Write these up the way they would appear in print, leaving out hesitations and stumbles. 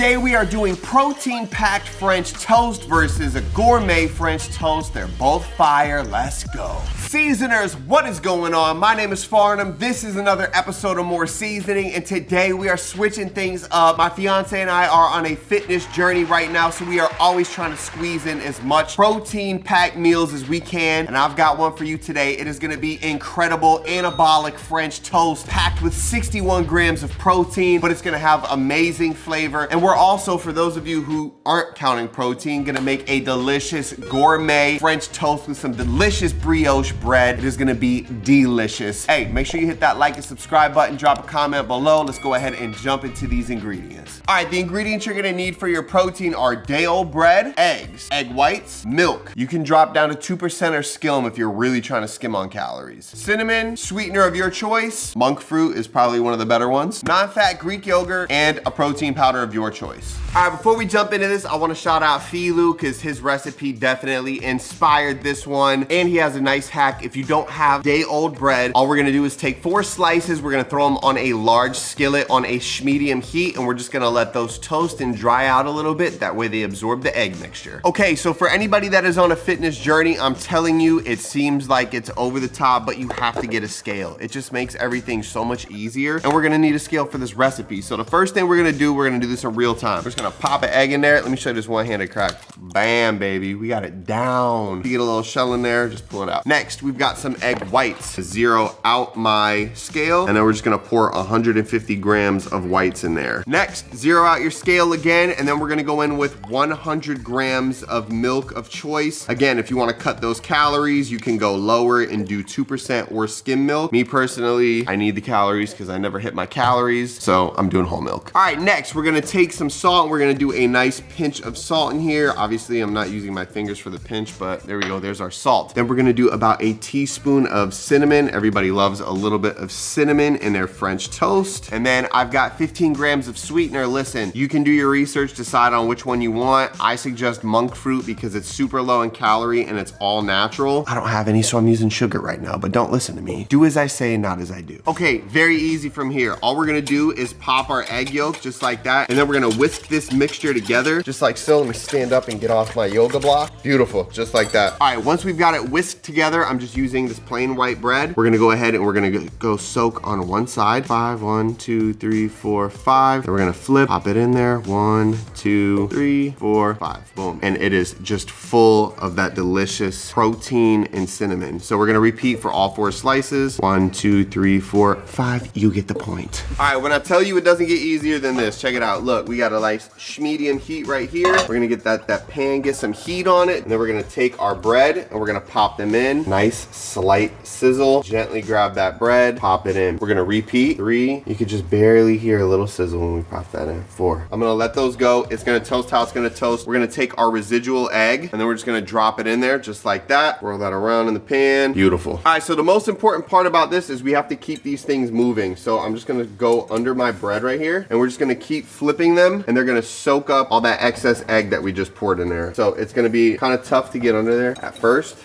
today we are doing protein-packed French toast versus a gourmet French toast. They're both fire. Let's go. Seasoners, what is going on? My name is Farnum. This is another episode of More Seasoning, and today we are switching things up. My fiance and I are on a fitness journey right now, so we are always trying to squeeze in as much protein-packed meals as we can, and I've got one for you today. It is gonna be incredible anabolic French toast packed with 61 grams of protein, but it's gonna have amazing flavor. And we're also, for those of you who aren't counting protein, gonna make a delicious gourmet French toast with some delicious brioche bread. It is gonna be delicious. Hey, make sure you hit that like and subscribe button, drop a comment below. Let's go ahead and jump into these ingredients. All right, the ingredients you're gonna need for your protein are day-old bread, eggs, egg whites, milk. You can drop down to 2% or skim if you're really trying to skim on calories. Cinnamon, sweetener of your choice. Monk fruit is probably one of the better ones. Non-fat Greek yogurt, and a protein powder of your choice. All right, before we jump into this, I wanna shout out Philu, because his recipe definitely inspired this one. And he has a nice hack. If you don't have day-old bread, all we're gonna do is take 4 slices, we're gonna throw them on a large skillet on a medium heat, and we're just gonna let those toast and dry out a little bit. That way they absorb the egg mixture. Okay, so for anybody that is on a fitness journey, I'm telling you, it seems like it's over the top, but you have to get a scale. It just makes everything so much easier, and we're gonna need a scale for this recipe. So the first thing we're gonna do this in real time. We're just gonna pop an egg in there. Let me show you this one-handed crack. Bam, baby, we got it down. You get a little shell in there, just pull it out. Next, we've got some egg whites. To zero out my scale, and then we're just gonna pour 150 grams of whites in there. Next, zero out your scale again, and then we're gonna go in with 100 grams of milk of choice. Again, if you wanna cut those calories, you can go lower and do 2% or skim milk. Me personally, I need the calories because I never hit my calories, so I'm doing whole milk. All right, next, we're gonna take some salt. We're gonna do a nice pinch of salt in here. Obviously, I'm not using my fingers for the pinch, but there we go, there's our salt. Then we're gonna do about a teaspoon of cinnamon. Everybody loves a little bit of cinnamon in their French toast. And then I've got 15 grams of sweetener. Listen, you can do your research, decide on which one you want. I suggest monk fruit because it's super low in calorie and it's all natural. I don't have any, so I'm using sugar right now, but don't listen to me. Do as I say, not as I do. Okay, very easy from here. All we're gonna do is pop our egg yolk just like that, and then we're gonna whisk this mixture together, just like so. Let me stand up and get off my yoga block. Beautiful, just like that. All right, once we've got it whisked together, I'm just using this plain white bread. We're gonna go ahead and we're gonna go soak on one side. 5, 1, 2, 3, 4, 5. Then we're gonna flip, pop it in there. 1, 2, 3, 4, 5, boom. And it is just full of that delicious protein and cinnamon. So we're gonna repeat for all 4 slices. 1, 2, 3, 4, 5, you get the point. All right, when I tell you it doesn't get easier than this, check it out. Look, we got a nice medium heat right here. We're gonna get that pan, get some heat on it, and then we're gonna take our bread and we're gonna pop them in. Nice slight sizzle. Gently grab that bread, pop it in. We're gonna repeat. 3, you could just barely hear a little sizzle when we pop that in. 4. I'm gonna let those go. It's gonna toast how it's gonna toast. We're gonna take our residual egg and then we're just gonna drop it in there just like that. Roll that around in the pan. Beautiful. All right, so the most important part about this is we have to keep these things moving. So I'm just gonna go under my bread right here and we're just gonna keep flipping them, and they're gonna soak up all that excess egg that we just poured in there. So it's gonna be kind of tough to get under there at first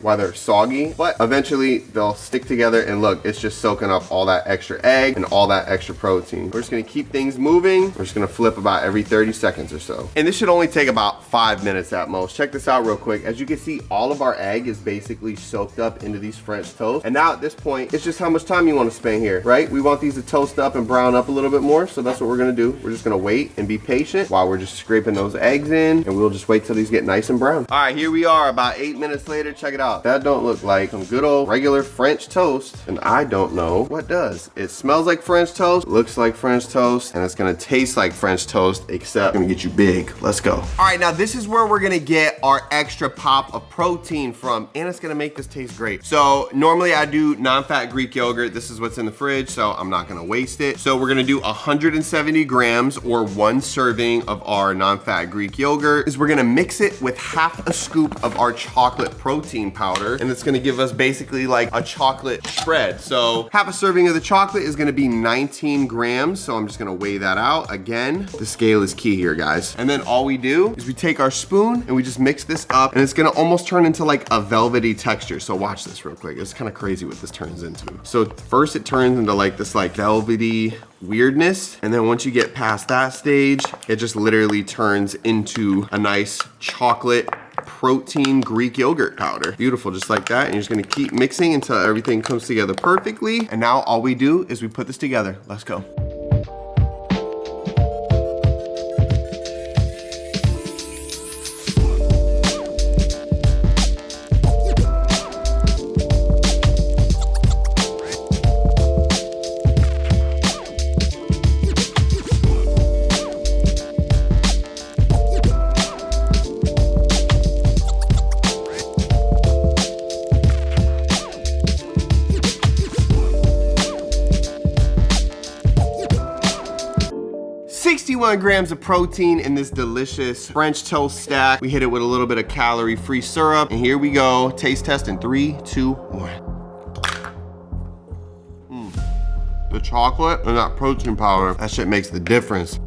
while they're soggy, but eventually they'll stick together, and look, it's just soaking up all that extra egg and all that extra protein. We're just gonna keep things moving. We're just gonna flip about every 30 seconds or so. And this should only take about 5 minutes at most. Check this out real quick. As you can see, all of our egg is basically soaked up into these French toast. And now at this point, it's just how much time you wanna spend here, right? We want these to toast up and brown up a little bit more, so that's what we're gonna do. We're just gonna wait and be patient while we're just scraping those eggs in, and we'll just wait till these get nice and brown. All right, here we are about 8 minutes later. Check it out. That don't look like some good old regular French toast, and I don't know what does. It smells like French toast, looks like French toast, and it's gonna taste like French toast, except it's gonna get you big. Let's go. All right, now this is where we're gonna get our extra pop of protein from, and it's gonna make this taste great. So normally I do non-fat Greek yogurt. This is what's in the fridge, so I'm not gonna waste it. So we're gonna do 170 grams or 1 serving of our non-fat Greek yogurt. We're gonna mix it with half a scoop of our chocolate protein powder. powder, and it's gonna give us basically like a chocolate spread. So half a serving of the chocolate is gonna be 19 grams. So I'm just gonna weigh that out. Again, the scale is key here, guys. And then all we do is we take our spoon and we just mix this up, and it's gonna almost turn into like a velvety texture. So watch this real quick. It's kind of crazy what this turns into. So first it turns into like this like velvety weirdness, and then once you get past that stage, it just literally turns into a nice chocolate protein Greek yogurt powder. Beautiful, just like that. And you're just gonna keep mixing until everything comes together perfectly. And now all we do is we put this together. Let's go. 61 grams of protein in this delicious French toast stack. We hit it with a little bit of calorie-free syrup. And here we go. Taste test in 3, 2, 1. The chocolate and that protein powder, that shit makes the difference.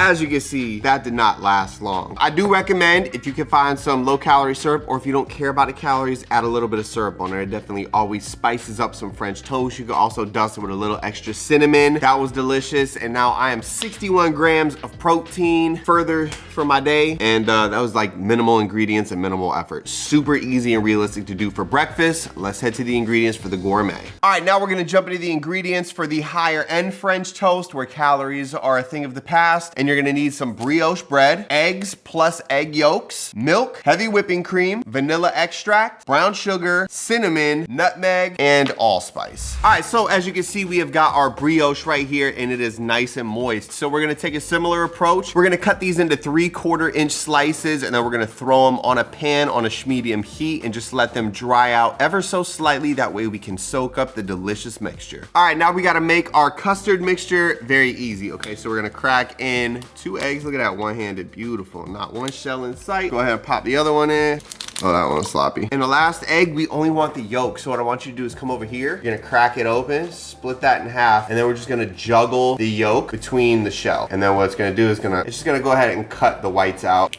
As you can see, that did not last long. I do recommend, if you can find some low-calorie syrup, or if you don't care about the calories, add a little bit of syrup on there. It definitely always spices up some French toast. You could also dust it with a little extra cinnamon. That was delicious, and now I am 61 grams of protein further from my day, and that was like minimal ingredients and minimal effort. Super easy and realistic to do for breakfast. Let's head to the ingredients for the gourmet. All right, now we're gonna jump into the ingredients for the higher-end French toast, where calories are a thing of the past, and you're gonna need some brioche bread, eggs plus egg yolks, milk, heavy whipping cream, vanilla extract, brown sugar, cinnamon, nutmeg, and allspice. All right, so as you can see, we have got our brioche right here, and it is nice and moist. So we're gonna take a similar approach. We're gonna cut these into 3/4 inch slices, and then we're gonna throw them on a pan on a medium heat and just let them dry out ever so slightly. That way we can soak up the delicious mixture. All right, now we gotta make our custard mixture very easy. Okay, so we're gonna crack in 2 eggs. Look at that, one-handed, beautiful. Not one shell in sight. Go ahead and pop the other one in. Oh, that one was sloppy. And the last egg, we only want the yolk. So what I want you to do is come over here. You're gonna crack it open, split that in half, and then we're just gonna juggle the yolk between the shell. And then what it's gonna do is it's just gonna go ahead and cut the whites out.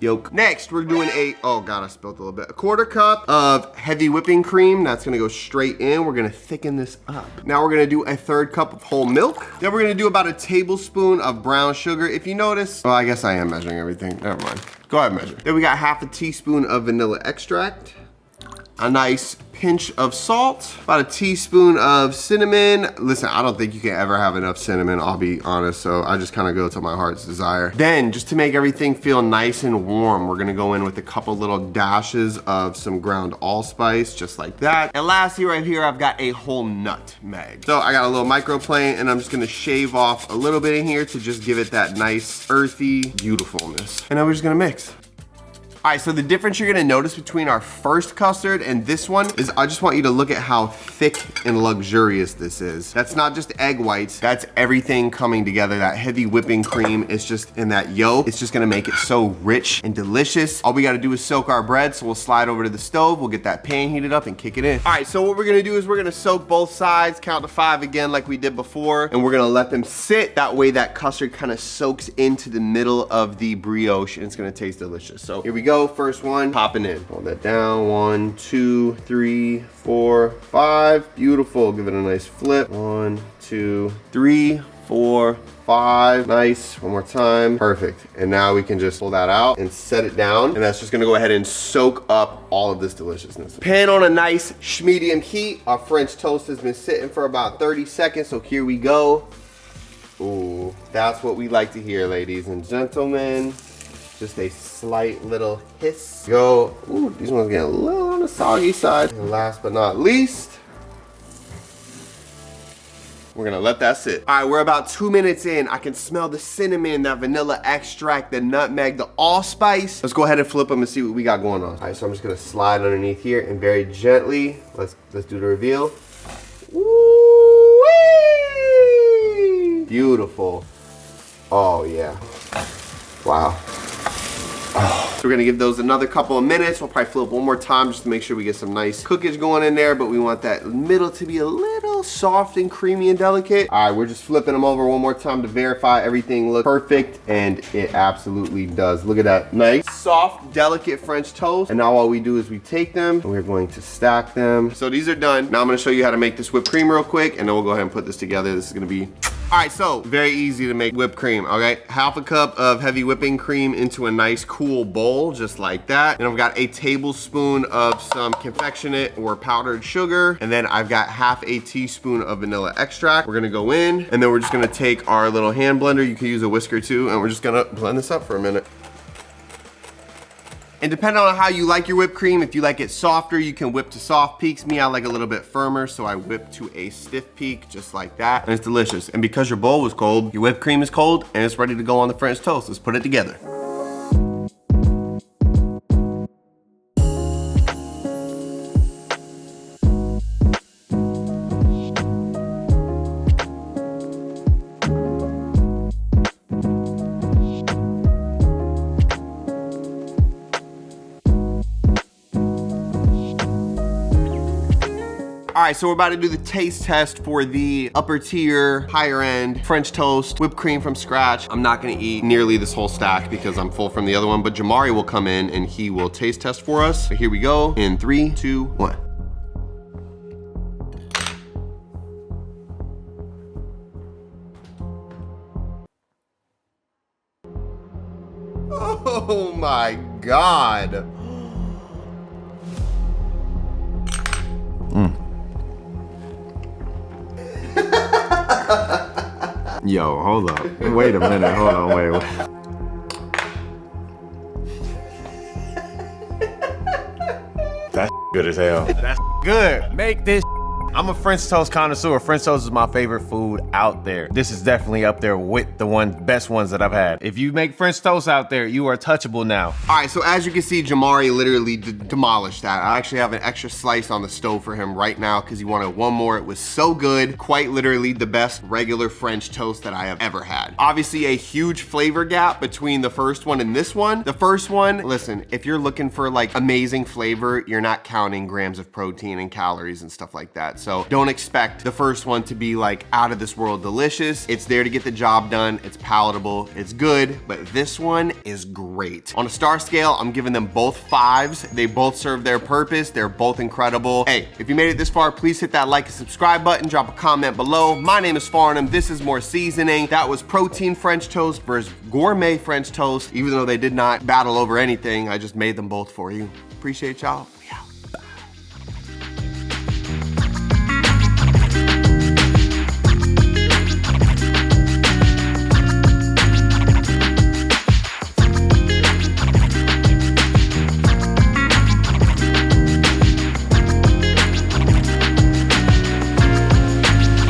Yolk. Next, we're doing oh God, I spilled a little bit. 1/4 cup of heavy whipping cream. That's gonna go straight in. We're gonna thicken this up. Now we're gonna do a 1/3 cup of whole milk. Then we're gonna do about a tablespoon of brown sugar. If you notice, well, I guess I am measuring everything. Never mind. Go ahead and measure. Then we got 1/2 teaspoon of vanilla extract. A nice pinch of salt, about a teaspoon of cinnamon. Listen, I don't think you can ever have enough cinnamon, I'll be honest, so I just kind of go to my heart's desire. Then, just to make everything feel nice and warm, we're gonna go in with a couple little dashes of some ground allspice, just like that. And lastly, right here, I've got a whole nutmeg. So I got a little microplane, and I'm just gonna shave off a little bit in here to just give it that nice, earthy beautifulness. And now we're just gonna mix. All right, so the difference you're gonna notice between our first custard and this one is I just want you to look at how thick and luxurious this is. That's not just egg whites, that's everything coming together. That heavy whipping cream is just in that yolk. It's just gonna make it so rich and delicious. All we gotta do is soak our bread, so we'll slide over to the stove, we'll get that pan heated up and kick it in. All right, so what we're gonna do is we're gonna soak both sides, count to 5 again like we did before, and we're gonna let them sit. That way that custard kind of soaks into the middle of the brioche, and it's gonna taste delicious. So here we go. First one, popping in. Hold that down. 1, 2, 3, 4, 5. Beautiful. Give it a nice flip. 1, 2, 3, 4, 5. Nice. One more time. Perfect. And now we can just pull that out and set it down. And that's just gonna go ahead and soak up all of this deliciousness. Pan on a nice medium heat. Our French toast has been sitting for about 30 seconds. So here we go. Ooh, that's what we like to hear, ladies and gentlemen. Just a slight little hiss. Go, ooh, these ones get a little on the soggy side. And last but not least, we're gonna let that sit. All right, we're about 2 minutes in. I can smell the cinnamon, that vanilla extract, the nutmeg, the allspice. Let's go ahead and flip them and see what we got going on. All right, so I'm just gonna slide underneath here and very gently, let's do the reveal. Woo-wee! beautiful. Oh yeah. Wow. So we're gonna give those another couple of minutes. We'll probably flip one more time just to make sure we get some nice cookage going in there, but we want that middle to be a little soft and creamy and delicate. All right, we're just flipping them over one more time to verify everything looks perfect, and it absolutely does. Look at that, nice, soft, delicate French toast. And now all we do is we take them and we're going to stack them. So these are done. Now I'm gonna show you how to make this whipped cream real quick, and then we'll go ahead and put this together. This is gonna be all right, so very easy to make whipped cream, okay? Half a cup of heavy whipping cream into a nice cool bowl, just like that. And I've got a tablespoon of some confectionate or powdered sugar. And then I've got half a teaspoon of vanilla extract. We're gonna go in, and then we're just gonna take our little hand blender. You can use a whisker too, and we're just gonna blend this up for a minute. And depending on how you like your whipped cream, if you like it softer, you can whip to soft peaks. Me, I like a little bit firmer, so I whip to a stiff peak, just like that. And it's delicious. And because your bowl was cold, your whipped cream is cold, and it's ready to go on the French toast. Let's put it together. All right, so we're about to do the taste test for the upper tier, higher end French toast, whipped cream from scratch. I'm not gonna eat nearly this whole stack because I'm full from the other one, but Jamari will come in and he will taste test for us. So here we go in 3, 2, 1. Oh my God. Yo, hold up. Wait a minute. Hold on. Wait. That's good as hell. That's good. Make this. I'm a French toast connoisseur. French toast is my favorite food out there. This is definitely up there with the best ones that I've had. If you make French toast out there, you are touchable now. All right, so as you can see, Jamari literally demolished that. I actually have an extra slice on the stove for him right now because he wanted one more. It was so good, quite literally the best regular French toast that I have ever had. Obviously a huge flavor gap between the first one and this one. The first one, listen, if you're looking for like amazing flavor, you're not counting grams of protein and calories and stuff like that. So don't expect the first one to be like out of this world delicious. It's there to get the job done. It's palatable, it's good, but this one is great. On a star scale, I'm giving them both 5s. They both serve their purpose. They're both incredible. Hey, if you made it this far, please hit that like and subscribe button, drop a comment below. My name is Farnum. This is More Seasoning. That was protein French toast versus gourmet French toast. Even though they did not battle over anything, I just made them both for you. Appreciate y'all.